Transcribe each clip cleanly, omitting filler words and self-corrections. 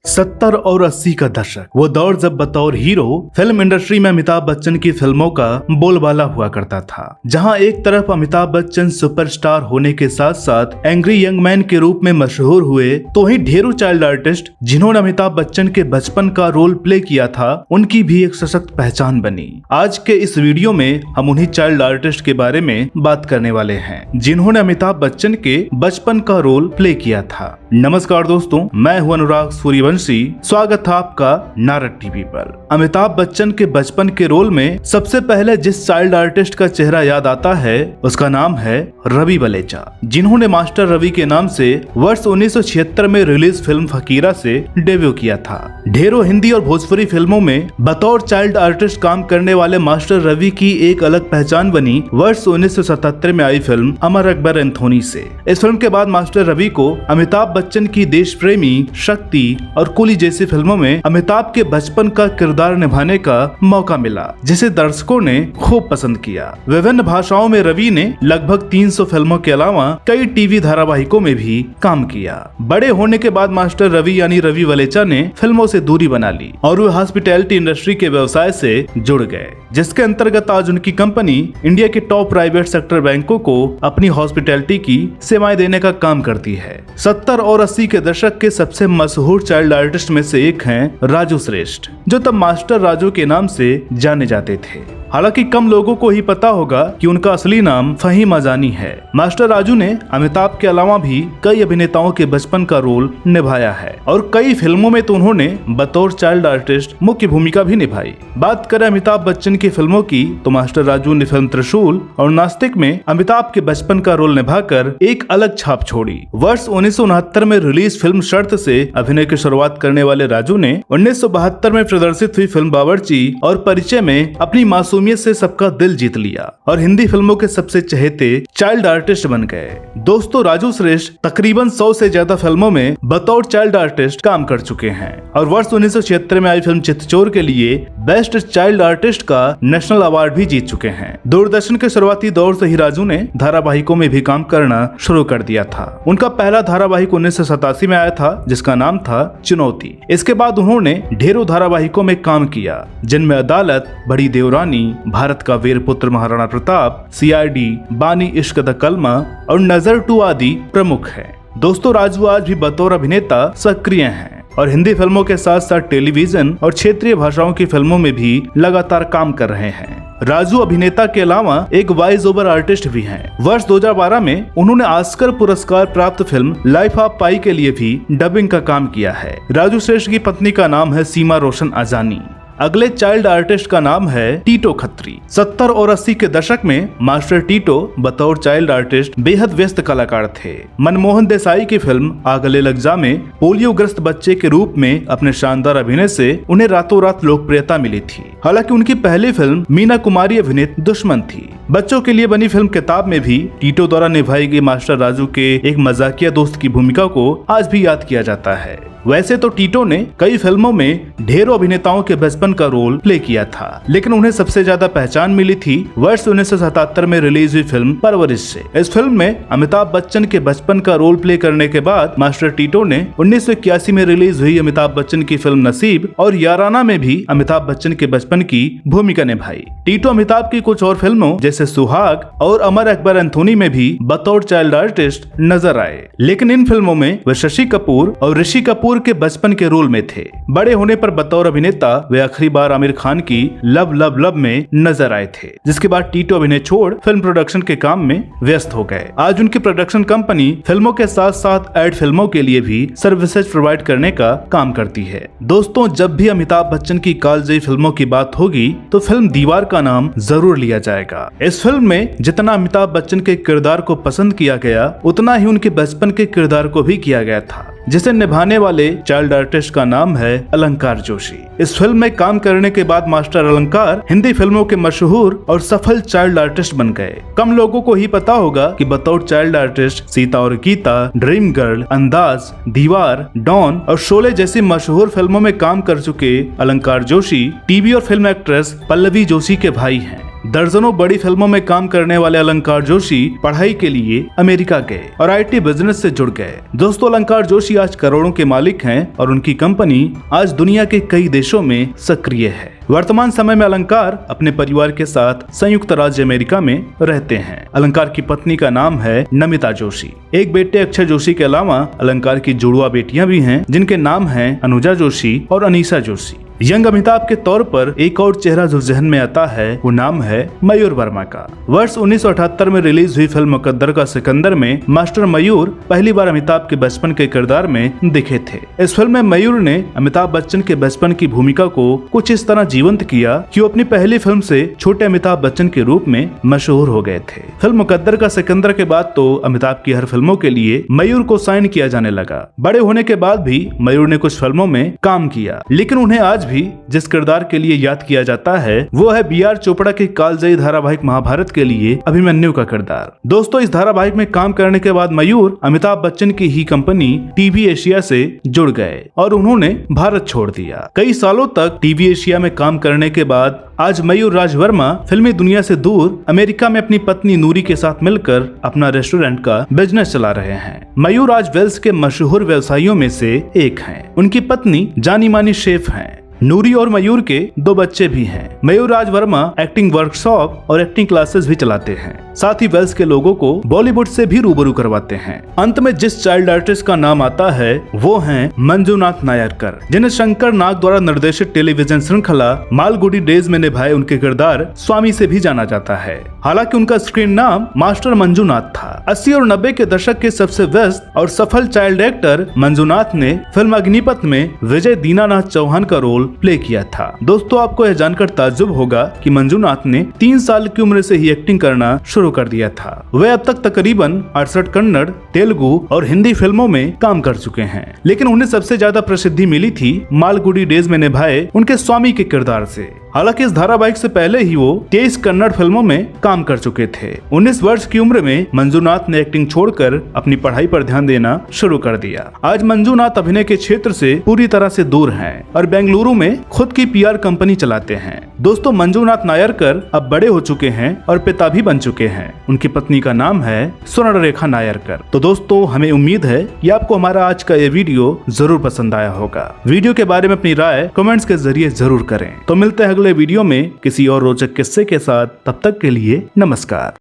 70 और 80 का दशक, वो दौर जब बतौर हीरो फिल्म इंडस्ट्री में अमिताभ बच्चन की फिल्मों का बोलबाला हुआ करता था। जहां एक तरफ अमिताभ बच्चन सुपरस्टार होने के साथ साथ एंग्री यंग मैन के रूप में मशहूर हुए, तो वहीं ढेरों चाइल्ड आर्टिस्ट जिन्होंने अमिताभ बच्चन के बचपन का रोल प्ले किया था, उनकी भी एक सशक्त पहचान बनी। आज के इस वीडियो में हम उन्हीं चाइल्ड आर्टिस्ट के बारे में बात करने वाले हैं जिन्होंने अमिताभ बच्चन के बचपन का रोल प्ले किया था। नमस्कार दोस्तों, मैं हूं अनुराग सूर्यवंशी। स्वागत है आपका नारद टीवी पर। अमिताभ बच्चन के बचपन के रोल में सबसे पहले जिस चाइल्ड आर्टिस्ट का चेहरा याद आता है उसका नाम है रवि वलेचा, जिन्होंने मास्टर रवि के नाम से वर्ष 1976 में रिलीज फिल्म फकीरा से डेब्यू किया था। ढेरों हिंदी और भोजपुरी फिल्मों में बतौर चाइल्ड आर्टिस्ट काम करने वाले मास्टर रवि की एक अलग पहचान बनी वर्ष 1977 में आई फिल्म अमर अकबर एंथोनी से। इस फिल्म के बाद मास्टर रवि को अमिताभ बच्चन की देश प्रेमी, शक्ति और कुली जैसी फिल्मों में अमिताभ के बचपन का किरदार निभाने का मौका मिला, जिसे दर्शकों ने खूब पसंद किया। विभिन्न भाषाओं में रवि ने लगभग 300 फिल्मों के अलावा कई टीवी धारावाहिकों में भी काम किया। बड़े होने के बाद मास्टर रवि यानी रवि वलेचा ने फिल्मों से दूरी बना ली और वे हॉस्पिटैलिटी इंडस्ट्री के व्यवसाय से जुड़ गए, जिसके अंतर्गत आज उनकी कंपनी इंडिया के टॉप प्राइवेट सेक्टर बैंकों को अपनी हॉस्पिटैलिटी की सेवाएं देने का काम करती है। 70 और 80 के दशक के सबसे मशहूर चाइल्ड आर्टिस्ट में से एक हैं राजू श्रेष्ठ, जो तब मास्टर राजू के नाम से जाने जाते थे। हालांकि कम लोगों को ही पता होगा कि उनका असली नाम फहीम अजानी है। मास्टर राजू ने अमिताभ के अलावा भी कई अभिनेताओं के बचपन का रोल निभाया है और कई फिल्मों में तो उन्होंने बतौर चाइल्ड आर्टिस्ट मुख्य भूमिका भी निभाई। बात करें अमिताभ बच्चन की फिल्मों की, तो मास्टर राजू ने फिल्म त्रिशूल और नास्तिक में अमिताभ के बचपन का रोल निभाकर एक अलग छाप छोड़ी। वर्ष 1969 में रिलीज फिल्म शर्त से अभिनय की शुरुआत करने वाले राजू ने 1972 में प्रदर्शित हुई फिल्म बावर्ची और परिचय में अपनी मासूमियत से सबका दिल जीत लिया और हिंदी फिल्मों के सबसे चहेते चाइल्ड आर्टिस्ट बन गए। दोस्तों, राजू श्रेष्ठ तकरीबन 100 से ज्यादा फिल्मों में बतौर चाइल्ड आर्टिस्ट काम कर चुके हैं और वर्ष 1976 में आई फिल्म चितचोर के लिए बेस्ट चाइल्ड आर्टिस्ट का नेशनल अवार्ड भी जीत चुके हैं। दूरदर्शन के शुरुआती दौर से ही राजू ने धारावाहिकों में भी काम करना शुरू कर दिया था। उनका पहला धारावाहिक 1987 में आया था, जिसका नाम था चुनौती। इसके बाद उन्होंने ढेरों धारावाहिकों में काम किया, जिनमें अदालत, बड़ी देवरानी, भारत का वीर पुत्र महाराणा प्रताप, CID, बानी इश्क द कलमा और नजर 2 आदि प्रमुख हैं। दोस्तों, राजू आज भी बतौर अभिनेता सक्रिय हैं और हिंदी फिल्मों के साथ साथ टेलीविजन और क्षेत्रीय भाषाओं की फिल्मों में भी लगातार काम कर रहे हैं। राजू अभिनेता के अलावा एक वॉइस ओवर आर्टिस्ट भी हैं। वर्ष 2012 में उन्होंने ऑस्कर पुरस्कार प्राप्त फिल्म लाइफ ऑफ पाई के लिए भी डबिंग का काम किया है। राजू श्रेष्ठ की पत्नी का नाम है सीमा रोशन अजानी। अगले चाइल्ड आर्टिस्ट का नाम है टीटो खत्री। 70 और 80 के दशक में मास्टर टीटो बतौर चाइल्ड आर्टिस्ट बेहद व्यस्त कलाकार थे। मनमोहन देसाई की फिल्म आग गले लग जा में पोलियो ग्रस्त बच्चे के रूप में अपने शानदार अभिनय से उन्हें रातों रात लोकप्रियता मिली थी। हालांकि उनकी पहली फिल्म मीना कुमारी अभिनीत दुश्मन थी। बच्चों के लिए बनी फिल्म किताब में भी टीटो द्वारा निभाई गई मास्टर राजू के एक मजाकिया दोस्त की भूमिका को आज भी याद किया जाता है। वैसे तो टीटो ने कई फिल्मों में ढेरों अभिनेताओं के बचपन का रोल प्ले किया था, लेकिन उन्हें सबसे ज्यादा पहचान मिली थी वर्ष 1977 में रिलीज हुई फिल्म परवरिश से। इस फिल्म में अमिताभ बच्चन के बचपन का रोल प्ले करने के बाद मास्टर टीटो ने 1981 में रिलीज हुई अमिताभ बच्चन की फिल्म नसीब और याराना में भी अमिताभ बच्चन के बचपन की भूमिका निभाई। टीटो अमिताभ की कुछ और फिल्मों जैसे सुहाग और अमर अकबर एंथोनी में भी बतौर चाइल्ड आर्टिस्ट नजर आए, लेकिन इन फिल्मों में वे शशि कपूर और ऋषि कपूर के बचपन के रोल में थे। बड़े होने पर बतौर अभिनेता वे आखिरी बार आमिर खान की लव लव लव में नजर आए थे, जिसके बाद टीटो अभिनय छोड़ फिल्म प्रोडक्शन के काम में व्यस्त हो गए। आज उनकी प्रोडक्शन कंपनी फिल्मों के साथ साथ एड फिल्मों के लिए भी सर्विसेज प्रोवाइड करने का काम करती है। दोस्तों, जब भी अमिताभ बच्चन की कालजयी फिल्मों की बात होगी तो फिल्म दीवार का नाम जरूर लिया जाएगा। इस फिल्म में जितना अमिताभ बच्चन के किरदार को पसंद किया गया, उतना ही उनके बचपन के किरदार को भी किया गया था, जिसे निभाने वाले चाइल्ड आर्टिस्ट का नाम है अलंकार जोशी। इस फिल्म में काम करने के बाद मास्टर अलंकार हिंदी फिल्मों के मशहूर और सफल चाइल्ड आर्टिस्ट बन गए। कम लोगों को ही पता होगा कि बतौर चाइल्ड आर्टिस्ट सीता और गीता, ड्रीम गर्ल, अंदाज, दीवार, डॉन और शोले जैसी मशहूर फिल्मों में काम कर चुके अलंकार जोशी टीवी और फिल्म एक्ट्रेस पल्लवी जोशी के भाई हैं। दर्जनों बड़ी फिल्मों में काम करने वाले अलंकार जोशी पढ़ाई के लिए अमेरिका गए और IT बिजनेस से जुड़ गए। दोस्तों, अलंकार जोशी आज करोड़ों के मालिक हैं और उनकी कंपनी आज दुनिया के कई देशों में सक्रिय है। वर्तमान समय में अलंकार अपने परिवार के साथ संयुक्त राज्य अमेरिका में रहते हैं। अलंकार की पत्नी का नाम है नमिता जोशी। एक बेटे अक्षय जोशी के अलावा अलंकार की जुड़वा बेटियां भी हैं, जिनके नाम हैं अनुजा जोशी और अनीशा जोशी। यंग अमिताभ के तौर पर एक और चेहरा जो जहन में आता है वो नाम है मयूर वर्मा का। वर्ष 1978 में रिलीज हुई फिल्म मुकद्दर का सिकंदर में मास्टर मयूर पहली बार अमिताभ के बचपन के किरदार में दिखे थे। इस फिल्म में मयूर ने अमिताभ बच्चन के बचपन की भूमिका को कुछ इस तरह जीवंत किया कि वो अपनी पहली फिल्म से छोटे अमिताभ बच्चन के रूप में मशहूर हो गए थे। फिल्म मुकद्दर का सिकंदर के बाद तो अमिताभ की हर फिल्मों के लिए मयूर को साइन किया जाने लगा। बड़े होने के बाद भी मयूर ने कुछ फिल्मों में काम किया, लेकिन उन्हें आज भी जिस किरदार के लिए याद किया जाता है वो है BR चोपड़ा के कालजयी धारावाहिक महाभारत के लिए अभिमन्यु का किरदार। दोस्तों, इस धारावाहिक में काम करने के बाद मयूर अमिताभ बच्चन की ही कंपनी टीवी एशिया से जुड़ गए और उन्होंने भारत छोड़ दिया। कई सालों तक टीवी एशिया में काम करने के बाद आज मयूर राज वर्मा फिल्मी दुनिया से दूर अमेरिका में अपनी पत्नी नूरी के साथ मिलकर अपना रेस्टोरेंट का बिजनेस चला रहे हैं। मयूर आज वेल्स के मशहूर व्यवसायियों में से एक हैं। उनकी पत्नी जानी मानी शेफ हैं। नूरी और मयूर के 2 बच्चे भी हैं। मयूर राज वर्मा एक्टिंग वर्कशॉप और एक्टिंग क्लासेस भी चलाते हैं। साथ ही वेल्स के लोगों को बॉलीवुड से भी रूबरू करवाते हैं। अंत में जिस चाइल्ड आर्टिस्ट का नाम आता है वो हैं मंजुनाथ नायरकर, जिन्हें शंकर नाग द्वारा निर्देशित टेलीविजन श्रृंखला मालगुडी डेज में निभाए उनके किरदार स्वामी से भी जाना जाता है। हालांकि उनका स्क्रीन नाम मास्टर मंजुनाथ था। 80 और 90 के दशक के सबसे व्यस्त और सफल चाइल्ड एक्टर मंजुनाथ ने फिल्म अग्निपथ में विजय दीनानाथ चौहान का रोल प्ले किया था। दोस्तों, आपको यह जानकर ताज्जुब होगा कि मंजुनाथ ने 3 साल की उम्र से ही एक्टिंग करना शुरू कर दिया था। वे अब तक तकरीबन 68 कन्नड़, तेलुगु और हिंदी फिल्मों में काम कर चुके हैं, लेकिन उन्हें सबसे ज्यादा प्रसिद्धि मिली थी मालगुडी डेज में निभाए उनके स्वामी के किरदार से। हालांकि इस धारावाहिक से पहले ही वो 23 कन्नड़ फिल्मों में काम कर चुके थे। 19 वर्ष की उम्र में मंजुनाथ ने एक्टिंग छोड़कर अपनी पढ़ाई पर ध्यान देना शुरू कर दिया। आज मंजुनाथ अभिनय के क्षेत्र से पूरी तरह से दूर हैं और बेंगलुरु में खुद की PR कंपनी चलाते हैं। दोस्तों, मंजुनाथ नायरकर अब बड़े हो चुके हैं और पिता भी बन चुके हैं। उनकी पत्नी का नाम है स्वर्णरेखा नायरकर। तो दोस्तों, हमें उम्मीद है कि आपको हमारा आज का ये वीडियो जरूर पसंद आया होगा। वीडियो के बारे में अपनी राय कमेंट्स के जरिए जरूर करें। तो मिलते हैं अगले वीडियो में किसी और रोचक किस्से के साथ। तब तक के लिए नमस्कार।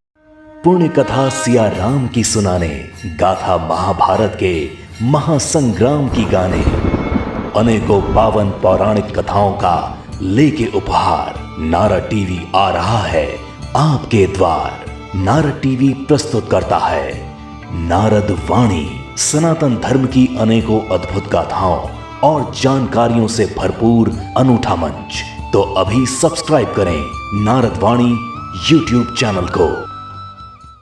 पुण्य कथा सिया राम की सुनाने, गाथा महाभारत के महासंग्राम की गाने, अनेकों पावन पौराणिक कथाओं का लेके उपहार नारद टीवी आ रहा है आपके द्वार। नारद टीवी प्रस्तुत करता है नारद वाणी, सनातन धर्म की अनेकों अद्भुत गाथाओं और जानकारियों से भरपूर अनूठा मंच। तो अभी सब्सक्राइब करें नारद वाणी YouTube चैनल को।